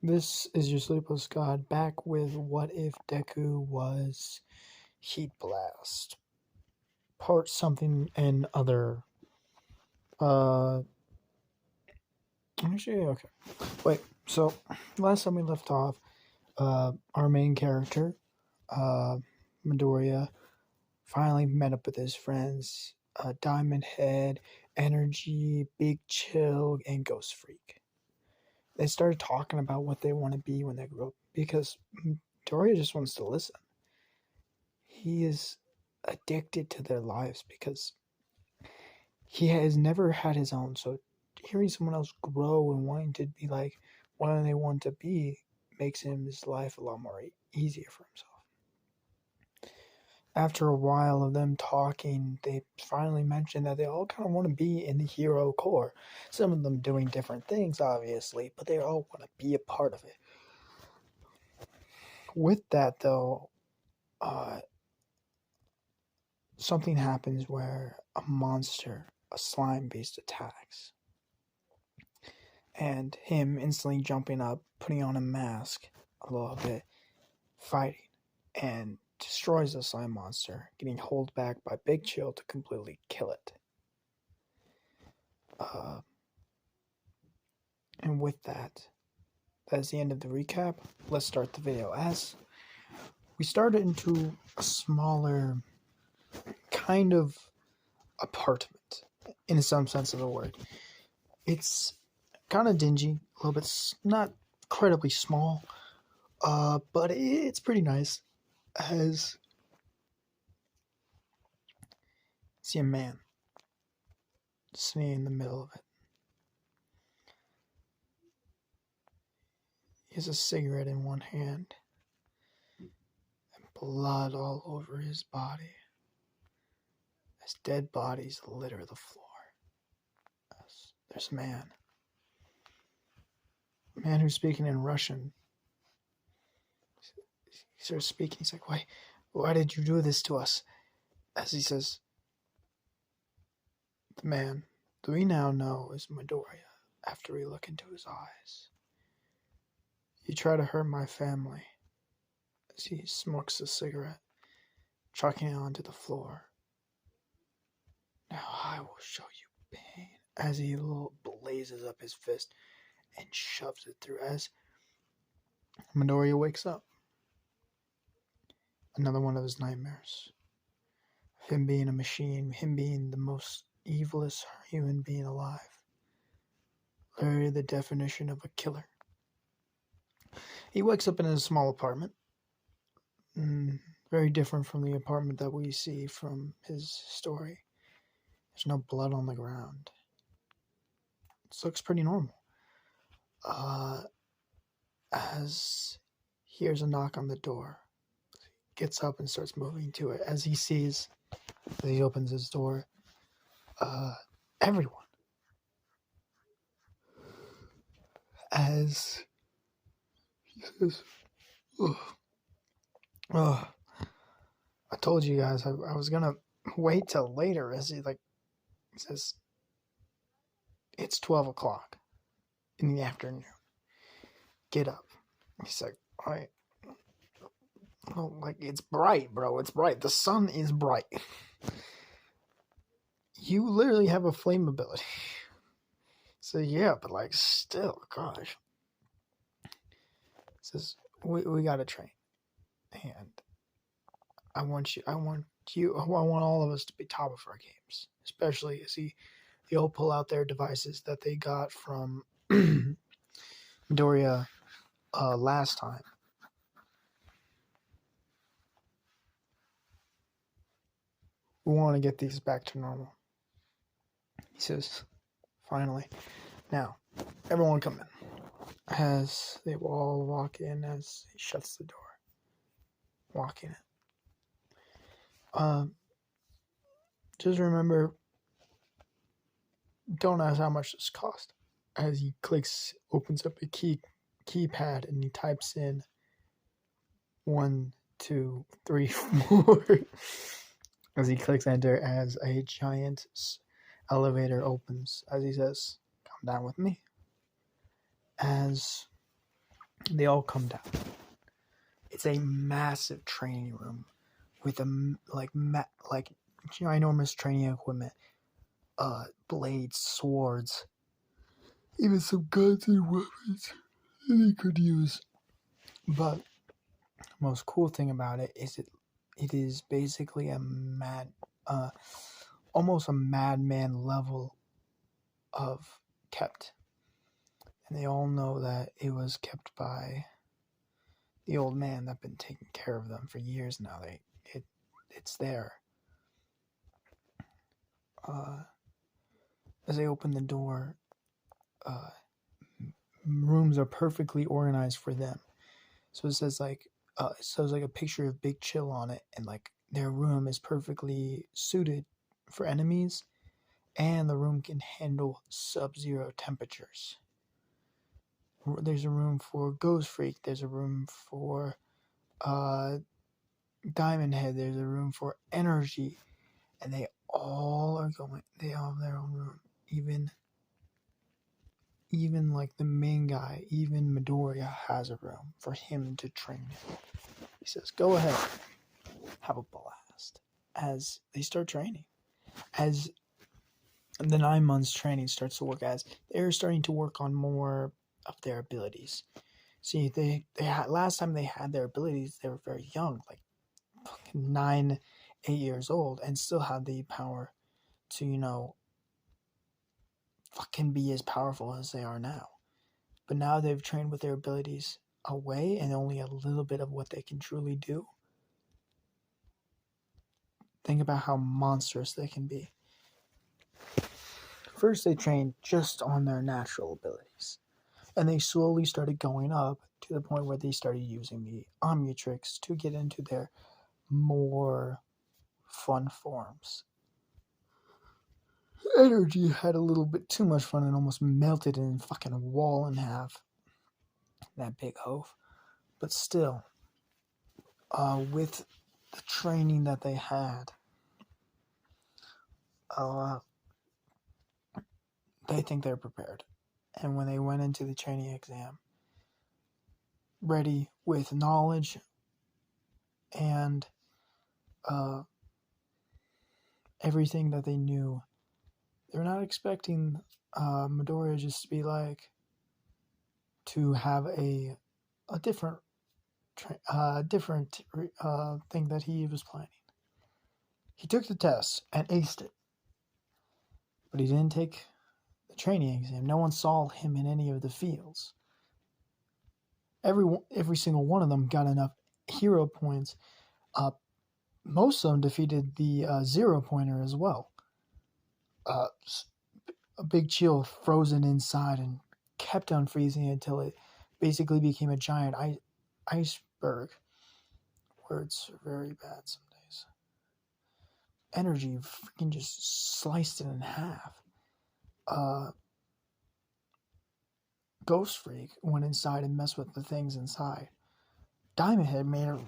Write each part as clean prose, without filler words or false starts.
This is your Sleepless God back with What If Deku Was Heat Blast? Part something and other. Uh, actually, okay. Wait, so last time we left off, our main character, uh, Midoriya, finally met up with his friends, Diamond Head, Energy, Big Chill, and Ghost Freak. They started talking about what they want to be when they grow up because Midoriya just wants to listen. He is addicted to their lives because he has never had his own. So hearing someone else grow and wanting to be like what they want to be makes his life a lot more easier for himself. After a while of them talking, they finally mentioned that they all kind of want to be in the hero core. Some of them doing different things, obviously, but they all want to be a part of it. With that, though, uh, something happens where a monster, a slime beast, attacks. And him instantly jumping up, putting on a mask a little bit, fighting, and destroys the slime monster, getting held back by Big Chill to completely kill it. Uh, and with that, that's the end of the recap. Let's start the video. As we started into a smaller kind of apartment, in some sense of the word. It's kind of dingy, a little bit not incredibly small, but it's pretty nice. As see a man sitting in the middle of it. He has a cigarette in one hand and blood all over his body as dead bodies litter the floor. There's a man who's speaking in Russian. He starts speaking. He's like, why did you do this to us? As he says, the man that we now know is Midoriya after we look into his eyes. You try to hurt my family. As he smokes a cigarette, chucking it onto the floor. Now I will show you pain. As he blazes up his fist and shoves it through. As Midoriya wakes up. Another one of his nightmares. Him being a machine, him being the most evilest human being alive. Literally the definition of a killer. He wakes up in a small apartment. Very different from the apartment that we see from his story. There's no blood on the ground. This looks pretty normal. As he hears a knock on the door, he gets up and starts moving to it. As he opens his door, everyone. As he says, I told you guys I was gonna wait till later. As he says, it's 12 o'clock in the afternoon. Get up. He's like, all right. Well, it's bright, bro. It's bright. The sun is bright. You literally have a flame ability. So yeah, but still, gosh. He says, we gotta train. And I want all of us to be top of our games. Especially as they all pull out their devices that they got from Midoriya last time. We want to get these back to normal. He says, finally. Now, everyone come in. As they all walk in, as he shuts the door. Walking in. Just remember, don't ask how much this cost. As he opens up a keypad, and he types in 1, 2, 3, 4. As he clicks enter, as a giant elevator opens, as he says, come down with me. As They all come down. It's a massive training room with like ginormous training equipment, blades, swords, even some guns and weapons that they could use. But the most cool thing about it is it is basically uh, almost a madman level of kept, and they all know that it was kept by the old man that been taking care of them for years now. It's there. Uh, as they open the door, uh, rooms are perfectly organized for them. So it says like a picture of Big Chill on it, and like their room is perfectly suited for enemies, and the room can handle sub-zero temperatures. There's a room for Ghost Freak. There's a room for uh, Diamond Head. There's a room for Energy, and they all are going. They all have their own room. Even like the main guy, even Midoriya has a room for him to train in. He says, "Go ahead, have a blast." As they start training, as the 9 months training starts to work, as they're starting to work on more of their abilities. See, they had last time they had their abilities, they were very young, like 9, 8 years old, and still had the power to fucking be as powerful as they are now. But now they've trained with their abilities away and only a little bit of what they can truly do. Think about how monstrous they can be. First, they trained just on their natural abilities, and they slowly started going up to the point where they started using the Omnitrix to get into their more fun forms. Energy had a little bit too much fun and almost melted and fucking a wall in half. That big oaf. But still, with the training that they had, uh, they think they're prepared. And when they went into the training exam, ready with knowledge and everything that they knew, they're not expecting Midoriya just to be like, to have a different thing that he was planning. He took the test and aced it, but he didn't take the training exam. No one saw him in any of the fields. Every single one of them got enough hero points. Most of them defeated the 0-pointer as well. A big chill frozen inside and kept on freezing until it basically became a giant iceberg. Words are very bad some days. Energy freaking just sliced it in half. Ghost Freak went inside and messed with the things inside. Diamond Head made a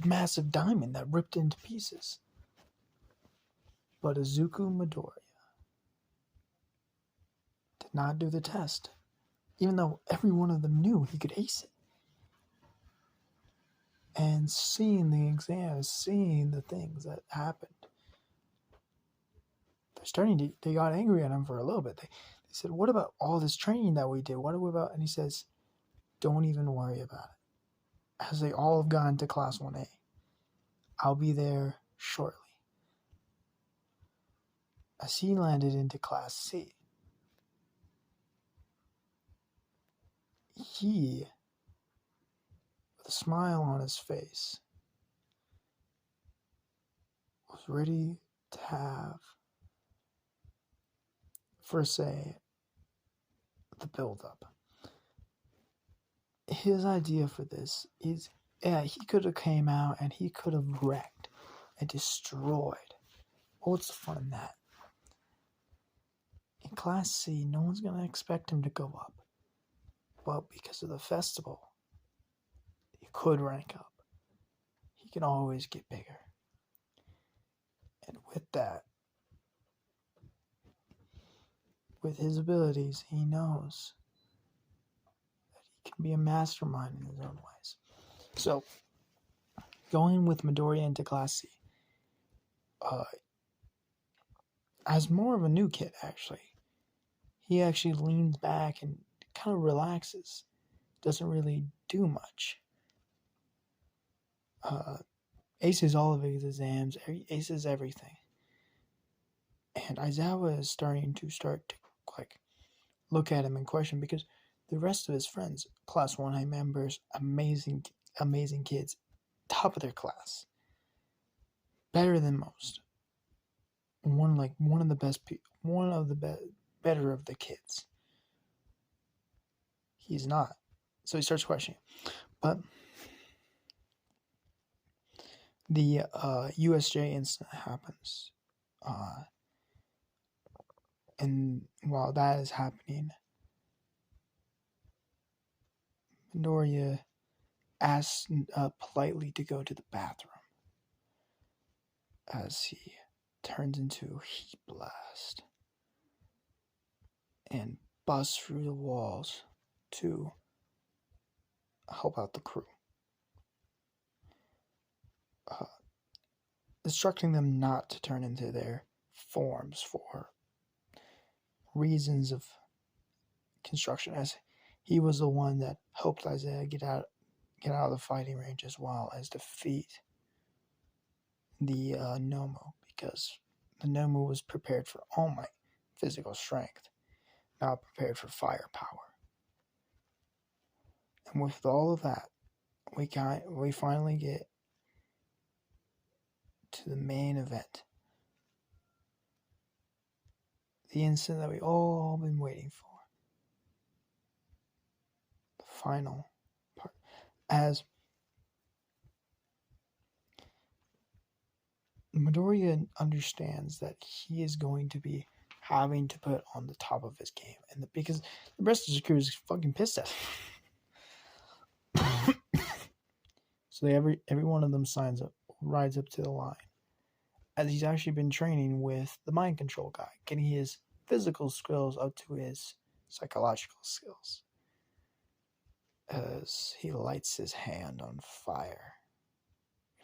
massive diamond that ripped into pieces. But Izuku Midoriya did not do the test, even though every one of them knew he could ace it. And seeing the exams, seeing the things that happened, they got angry at him for a little bit. They said, "What about all this training that we did? What about?" And he says, "Don't even worry about it." As they all have gone to Class 1A, I'll be there shortly. As he landed into Class C, he, with a smile on his face, was ready to have, for say, the build-up. His idea for this is, he could have came out and he could have wrecked and destroyed. Well, what's the fun in that? In Class C, no one's going to expect him to go up. But because of the festival, he could rank up. He can always get bigger. And with that, with his abilities, he knows that He can be a mastermind in his own ways. So, going with Midoriya into Class C, as more of a new kid, actually, he actually leans back and kind of relaxes. Doesn't really do much. Aces all of his exams, aces everything. And Aizawa is starting to like look at him and question, because the rest of his friends, Class 1A members, amazing kids, top of their class, better than most. One of the best better of the kids. He's not. So he starts questioning. But the USJ incident happens. And while that is happening, Midoriya asks politely to go to the bathroom as he turns into Heat Blast and busts through the walls to help out the crew, instructing them not to turn into their forms for reasons of construction, as he was the one that helped Isaiah get out of the fighting range, as well as defeat the Nomu, because the Nomu was prepared for All Might, physical strength, not prepared for firepower. And with all of that, we finally get to the main event, the incident that we all been waiting for, the final part, as Midoriya understands that he is going to be having to put on the top of his game, and because the rest of his crew is fucking pissed at him. So every one of them rides up to the line, as he's actually been training with the mind control guy, getting his physical skills up to his psychological skills, as he lights his hand on fire,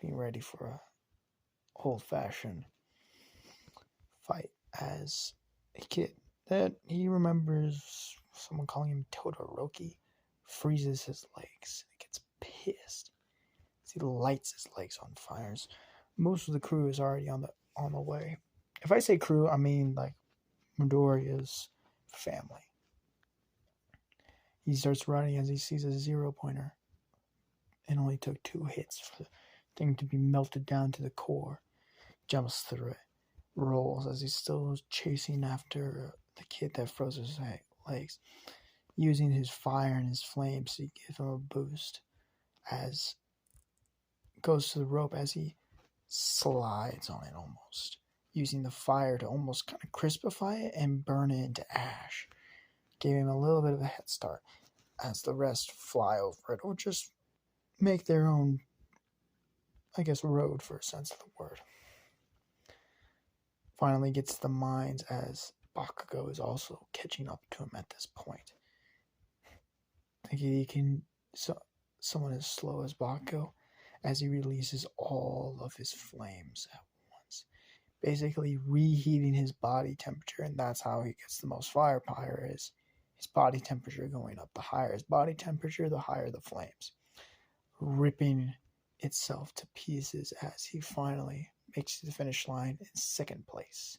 getting ready for a old-fashioned fight as a kid that he remembers someone calling him Todoroki, freezes his legs and gets pissed as he lights his legs on fires. Most of the crew is already on the way. If I say crew, I mean like Midoriya's family. He starts running as he sees a 0-pointer. It only took 2 hits for the thing to be melted down to the core. Jumps through it, rolls as he's still chasing after the kid that froze his legs, using his fire and his flames to give him a boost, as goes to the rope as he slides on it, almost using the fire to almost kind of crispify it and burn it into ash, giving him a little bit of a head start as the rest fly over it or just make their own, I guess, road, for a sense of the word. Finally gets to the mines as Bakugo is also catching up to him at this point. Thinking he can someone as slow as Bakugo, as he releases all of his flames at once, basically reheating his body temperature, and that's how he gets the most firepower, is his body temperature going up. The higher his body temperature, the higher the flames, ripping itself to pieces as he finally makes the finish line in 2nd place.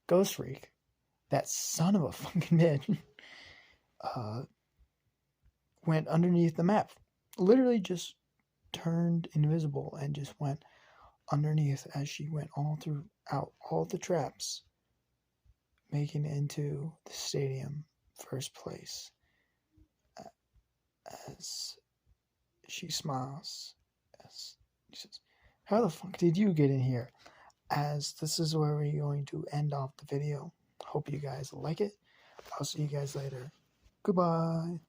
Ghost Freak, that son of a fucking bitch, went underneath the map. Literally just turned invisible and just went underneath as she went throughout all the traps, making it into the stadium 1st place. As she smiles, as she says, "How the fuck did you get in here?" As this is where we're going to end off the video. Hope you guys like it. I'll see you guys later. Goodbye.